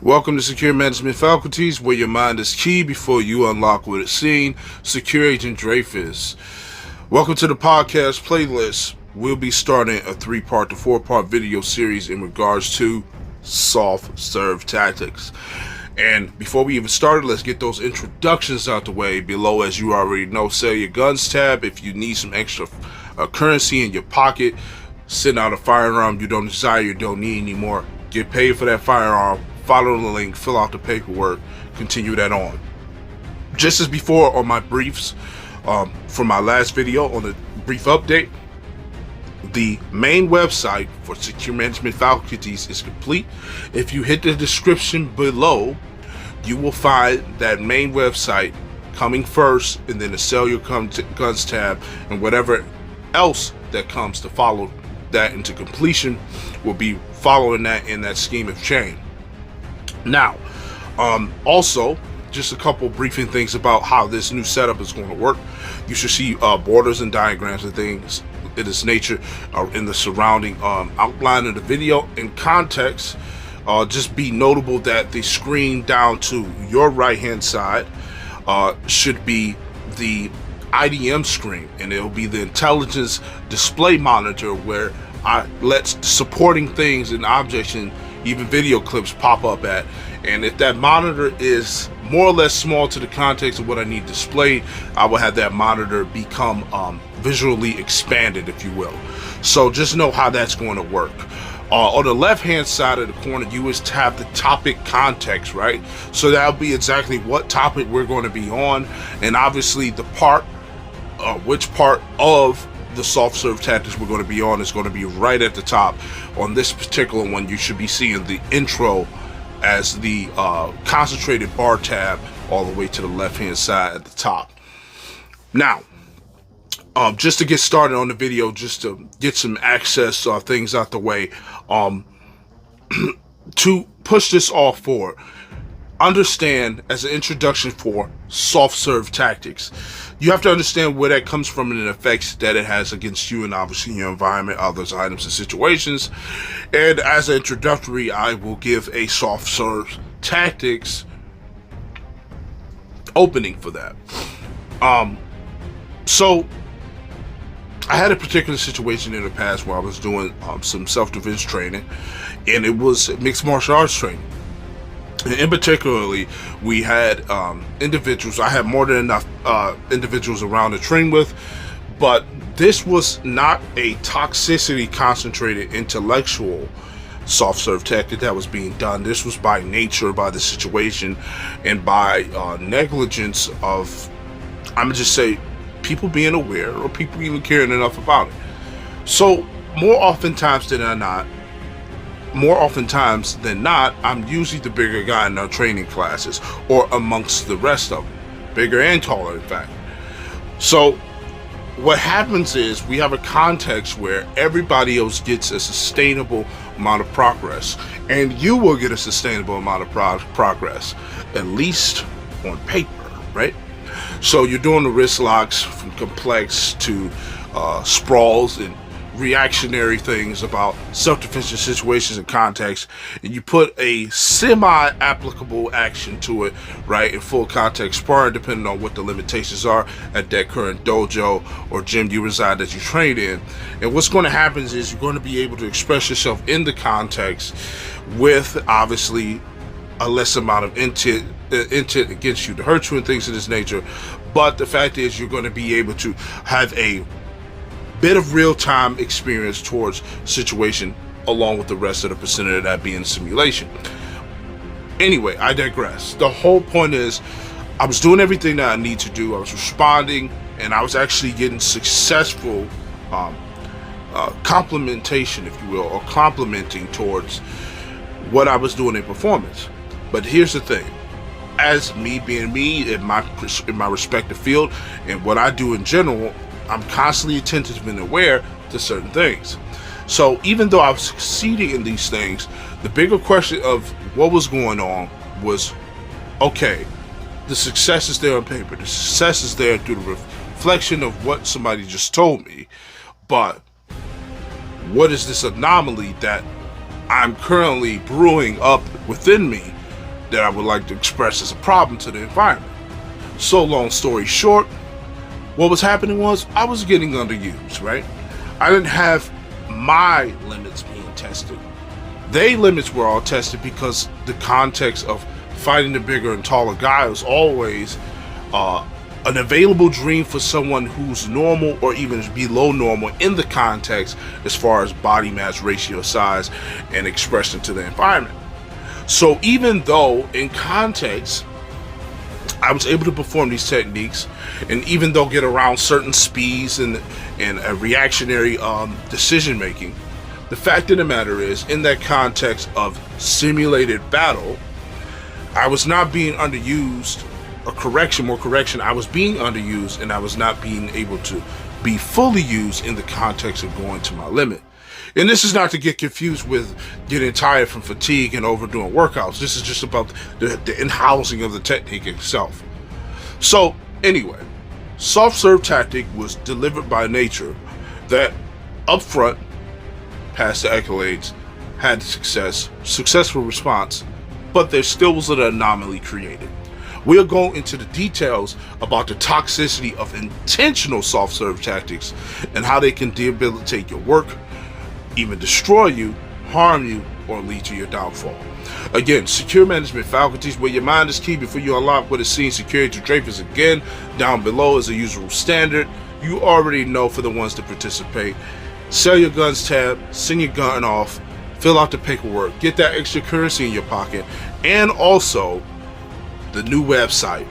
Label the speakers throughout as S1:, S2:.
S1: Welcome to Secure Management Faculties, where your mind is key before you unlock what it's seen. Secure Agent Dreyfuse. Welcome to the podcast playlist. We'll be starting a 3-part to 4-part video series in regards to soft serve tactics. And before we even start, let's get those introductions out the way. Below, as you already know, sell your guns tab. If you need some extra currency in your pocket, send out a firearm you don't desire, you don't need anymore. Get paid for that firearm. Follow the link, fill out the paperwork, continue that on. Just as before on my briefs from my last video on the brief update, the main website for Secure Management Faculties is complete. If you hit the description below, you will find that main website coming first, and then the sell your guns tab and whatever else that comes to follow that into completion will be following that in that scheme of change. Now, also, just a couple briefing things about how this new setup is going to work. You should see borders and diagrams and things in its nature in the surrounding outline of the video. In context, just be notable that the screen down to your right hand side should be the IDM screen, and it will be the intelligence display monitor where I let supporting things and objects and even video clips pop up at. And if that monitor is more or less small to the context of what I need displayed, I will have that monitor become visually expanded, if you will. So just know how that's going to work. On the left hand side of the corner, you just have the topic context, right? So that'll be exactly what topic we're going to be on, and obviously the part which part of the soft serve tactics we're going to be on is going to be right at the top. On this particular one, you should be seeing the intro as the concentrated bar tab all the way to the left hand side at the top. Now, just to get started on the video, just to get some access things out the way, to push this all forward, understand as an introduction for soft serve tactics, you have to understand where that comes from and the effects that it has against you and obviously your environment, others, items, and situations. And as an introductory, I will give a soft serve tactics opening for that. So I had a particular situation in the past where I was doing some self-defense training, and it was mixed martial arts training. And in particularly, we had individuals. I had more than enough individuals around to train with, but this was not a toxicity concentrated intellectual soft serve tactic that was being done. This was by nature, by the situation, and by negligence of, I'm gonna just say, people being aware or people even caring enough about it. So more oftentimes than not, I'm usually the bigger guy in our training classes, or amongst the rest of them, bigger and taller, in fact. So what happens is we have a context where everybody else gets a sustainable amount of progress, and you will get a sustainable amount of progress, at least on paper, right? So you're doing the wrist locks from complex to sprawls and reactionary things about self-defense situations and context, and you put a semi-applicable action to it, right, in full context sparring, depending on what the limitations are at that current dojo or gym you reside that you train in. And what's going to happen is you're going to be able to express yourself in the context with obviously a less amount of intent against you to hurt you and things of this nature. But the fact is, you're going to be able to have a bit of real-time experience towards situation, along with the rest of the percentage of that being simulation. Anyway, I digress. The whole point is, I was doing everything that I need to do. I was responding, and I was actually getting successful complementation, if you will, or complimenting towards what I was doing in performance. But here's the thing: as me being me in my respective field and what I do in general, I'm constantly attentive and aware to certain things. So even though I was succeeding in these things, the bigger question of what was going on was, okay, the success is there on paper, the success is there through the reflection of what somebody just told me, but what is this anomaly that I'm currently brewing up within me that I would like to express as a problem to the environment. So long story short, what was happening was I was getting underused, right? I didn't have my limits being tested. They limits were all tested because the context of fighting the bigger and taller guy was always an available dream for someone who's normal or even below normal in the context as far as body mass ratio, size, and expression to the environment. So even though in context I was able to perform these techniques, and even though get around certain speeds and a reactionary decision making, the fact of the matter is, in that context of simulated battle, I was not being underused, I was being underused, and I was not being able to be fully used in the context of going to my limit. And this is not to get confused with getting tired from fatigue and overdoing workouts. This is just about the in-housing of the technique itself. So anyway, soft serve tactic was delivered by nature that up front passed the accolades, had successful response, but there still was an anomaly created. We'll go into the details about the toxicity of intentional soft serve tactics and how they can debilitate your work, even destroy you, harm you, or lead to your downfall. Again, secure management faculties, where your mind is key before you unlock what is seen. Security Dreyfuse again, down below is a usual standard. You already know for the ones that participate. Sell your guns tab, send your gun off, fill out the paperwork, get that extra currency in your pocket, and also the new website.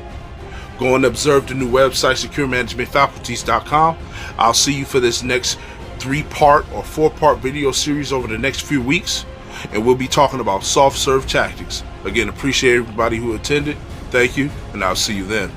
S1: Go and observe the new website, securemanagementfaculties.com. I'll see you for this next 3-part or 4-part video series over the next few weeks, and we'll be talking about soft serve tactics. Again, appreciate everybody who attended. Thank you, and I'll see you then.